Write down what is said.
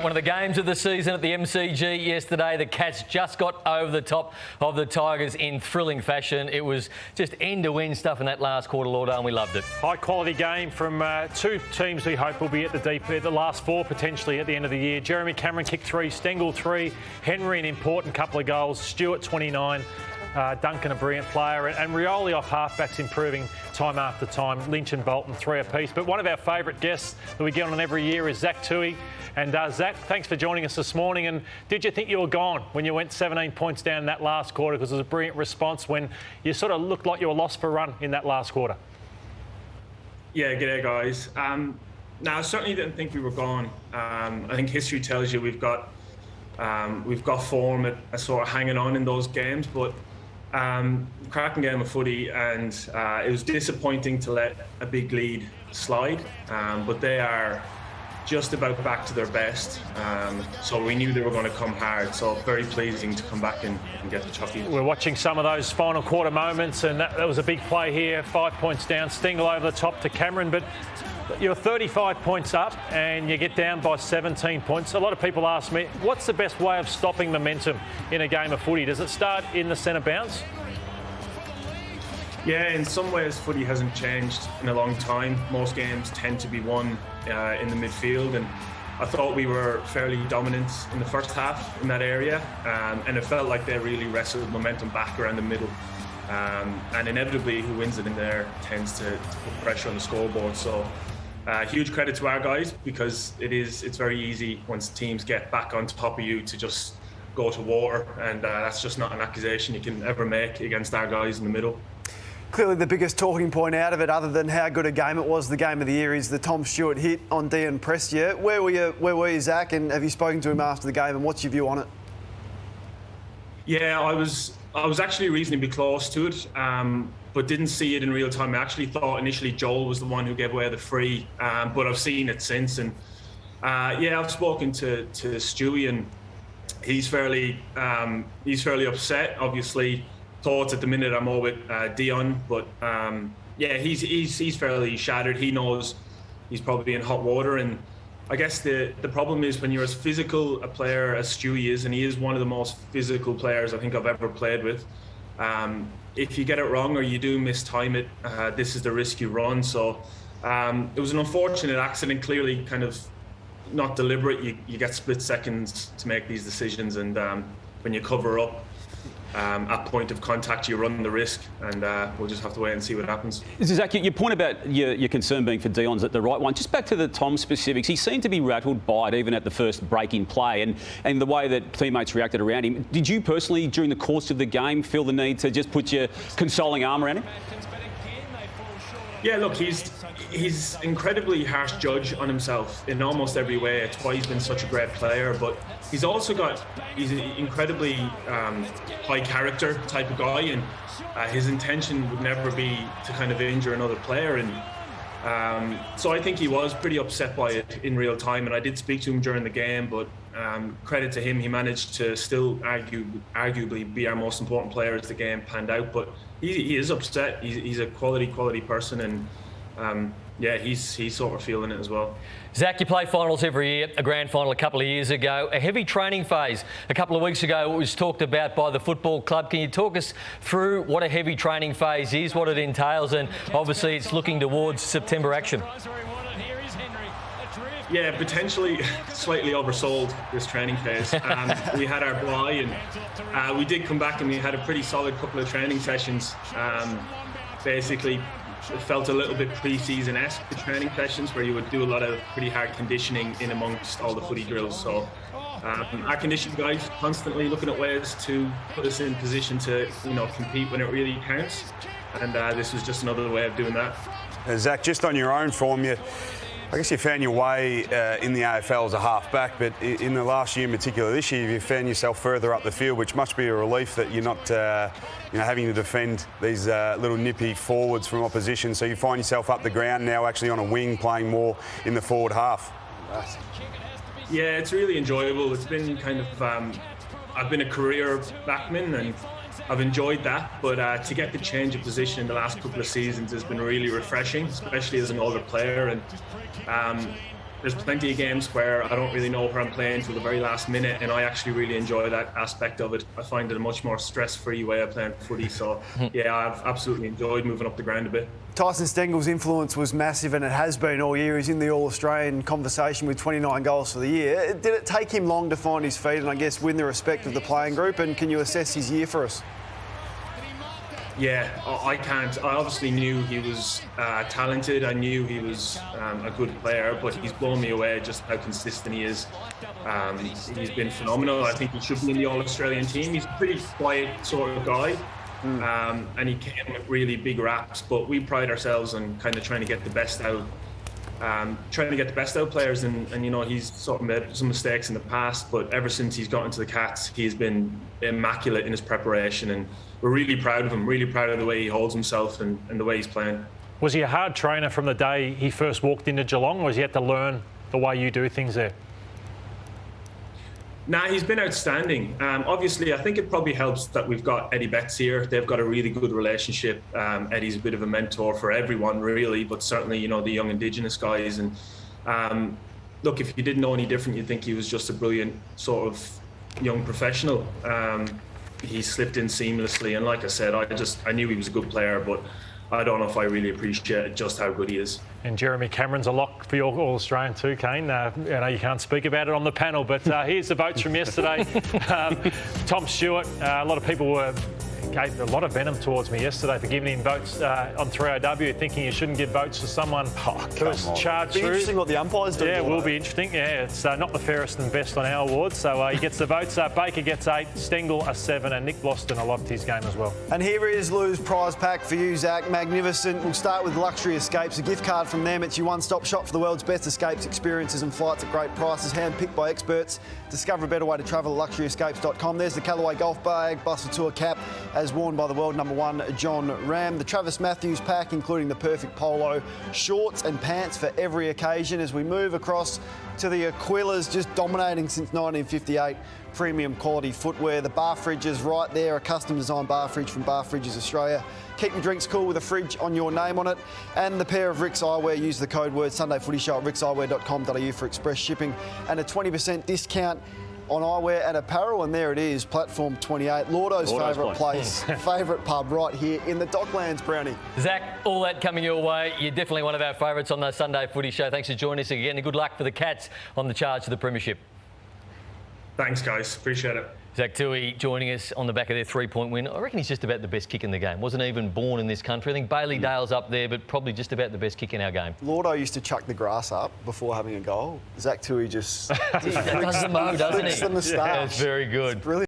One of the games of the season at the MCG yesterday, the Cats just got over the top of the Tigers in thrilling fashion. It was just end-to-end stuff in that last quarter, Lordo, and we loved it. High-quality game from two teams we hope will be at the last four potentially at the end of the year. Jeremy Cameron kicked 3, Stengle 3, Henry an important couple of goals, Stewart 29. Duncan a brilliant player, and Rioli off halfbacks improving time after time. Lynch and Bolton 3 apiece. But one of our favourite guests that we get on every year is Zach Tuohy. And Zach, thanks for joining us this morning. And did you think you were gone when you went 17 points down in that last quarter? Because it was a brilliant response when you sort of looked like you were lost for a run in that last quarter. Yeah, g'day guys. No, I certainly didn't think we were gone. I think history tells you we've got form at sort of hanging on in those games, but cracking game of footy, and it was disappointing to let a big lead slide, but they are just about back to their best, so we knew they were going to come hard, so very pleasing to come back and get the chucky. We're watching some of those final quarter moments, and that was a big play here, 5 points down, Stengle over the top to Cameron, but you're 35 points up and you get down by 17 points. A lot of people ask me, what's the best way of stopping momentum in a game of footy? Does it start in the centre bounce? Yeah, in some ways footy hasn't changed in a long time. Most games tend to be won in the midfield, and I thought we were fairly dominant in the first half in that area, and it felt like they really wrestled momentum back around the middle. And inevitably who wins it in there tends to put pressure on the scoreboard. So huge credit to our guys, because it's very easy once teams get back on top of you to just go to war, and that's just not an accusation you can ever make against our guys in the middle. Clearly the biggest talking point out of it, other than how good a game it was, the game of the year, is the Tom Stewart hit on Dion Prestia. Where were you, Zach, and have you spoken to him after the game, and what's your view on it? Yeah, I was actually reasonably close to it, but didn't see it in real time. I actually thought initially Joel was the one who gave away the free, but I've seen it since, and I've spoken to Stewie, and he's fairly upset. Obviously, thoughts at the minute are more with Dion, but he's fairly shattered. He knows he's probably in hot water, and I guess the problem is when you're as physical a player as Stewie is, and he is one of the most physical players I think I've ever played with. If you get it wrong or you do mistime it, this is the risk you run. So it was an unfortunate accident, clearly kind of not deliberate. You get split seconds to make these decisions, and when you cover up at point of contact, you run the risk, and we'll just have to wait and see what happens. Zach, your point about your concern being for Dion's the right one. Just back to the Tom specifics, he seemed to be rattled by it even at the first break in play, and the way that teammates reacted around him. Did you personally, during the course of the game, feel the need to just put your consoling arm around him? Yeah, look, he's incredibly harsh judge on himself in almost every way. It's why he's been such a great player, but he's an incredibly high character type of guy, and his intention would never be to kind of injure another player, and so I think he was pretty upset by it in real time, and I did speak to him during the game, but credit to him, he managed to still arguably be our most important player as the game panned out. But he is upset. He's a quality person, and he's sort of feeling it as well. Zach, you play finals every year, a grand final a couple of years ago, a heavy training phase a couple of weeks ago. It was talked about by the football club. Can you talk us through what a heavy training phase is, what it entails, and obviously it's looking towards September action? Yeah, potentially slightly oversold this training phase. We had our bye, and we did come back, and we had a pretty solid couple of training sessions. Basically, it felt a little bit pre-season-esque, the training sessions, where you would do a lot of pretty hard conditioning in amongst all the footy drills. So our conditioning guys constantly looking at ways to put us in position to compete when it really counts, and this was just another way of doing that. Zach, just on your own form, I guess you found your way in the AFL as a half-back, but in the last year in particular, this year, you found yourself further up the field, which must be a relief that you're not having to defend these little nippy forwards from opposition. So you find yourself up the ground now, actually on a wing, playing more in the forward half. Yeah, it's really enjoyable. It's been kind of, I've been a career backman, and I've enjoyed that, but to get the change of position in the last couple of seasons has been really refreshing, especially as an older player. And there's plenty of games where I don't really know where I'm playing till the very last minute, and I actually really enjoy that aspect of it. I find it a much more stress-free way of playing footy. So, yeah, I've absolutely enjoyed moving up the ground a bit. Tyson Stengle's influence was massive, and it has been all year. He's in the All-Australian conversation with 29 goals for the year. Did it take him long to find his feet and, I guess, win the respect of the playing group? And can you assess his year for us? Yeah, I can't. I obviously knew he was talented. I knew he was a good player, but he's blown me away just how consistent he is. He's been phenomenal. I think he should be in the All-Australian team. He's a pretty quiet sort of guy, and he came with really big raps, but we pride ourselves on kind of trying to get the best out. Players, and you know, he's sort of made some mistakes in the past, but ever since he's got into the Cats, he's been immaculate in his preparation, and we're really proud of him, really proud of the way he holds himself and the way he's playing. Was he a hard trainer from the day he first walked into Geelong, or has he had to learn the way you do things there? Nah, he's been outstanding. Obviously, I think it probably helps that we've got Eddie Betts here. They've got a really good relationship. Eddie's a bit of a mentor for everyone, really, but certainly, you know, the young Indigenous guys. And look, if you didn't know any different, you'd think he was just a brilliant sort of young professional. He slipped in seamlessly, and like I said, I knew he was a good player, but I don't know if I really appreciate just how good he is. And Jeremy Cameron's a lock for your All-Australian too, Kane. I know you can't speak about it on the panel, but here's the votes from yesterday. Tom Stewart, a lot of people gave a lot of venom towards me yesterday for giving him votes on 3OW, thinking you shouldn't give votes to someone who was charged through. Interesting what the umpires do. Yeah, it will be interesting. Yeah, it's not the fairest and best on our awards, so he gets the votes. Baker gets 8, Stengel a 7, and Nick Bloston a lot to his game as well. And here is Lou's prize pack for you, Zach. Magnificent. We'll start with Luxury Escapes, a gift card from them. It's your one-stop shop for the world's best escapes, experiences and flights at great prices, hand-picked by experts. Discover a better way to travel at luxuryescapes.com. There's the Callaway golf bag, Buster Tour cap, as worn by the world #1 John Ram. The Travis Matthews pack, including the perfect polo, shorts and pants for every occasion. As we move across to the Aquilas, just dominating since 1958. Premium quality footwear. The bar fridge is right there, a custom designed bar fridge from Bar Fridges Australia. Keep your drinks cool with a fridge on your name on it. And the pair of Rick's Eyewear, use the code word Sunday Footy Show at rickseyewear.com.au for express shipping and a 20% discount on eyewear and apparel. And there it is, platform 28, Lordo's favourite place, favourite pub right here in the Docklands, Brownie. Zach, all that coming your way. You're definitely one of our favourites on the Sunday Footy Show. Thanks for joining us again, and good luck for the Cats on the charge to the premiership. Thanks, guys. Appreciate it. Zach Tuohy joining us on the back of their 3-point win. I reckon he's just about the best kick in the game. Wasn't even born in this country. I think Bailey Dale's up there, but probably just about the best kick in our game. Lordo used to chuck the grass up before having a goal. Zach Tuohy just That does the mo, doesn't he? the moustache. Yeah, it's very good. It's brilliant.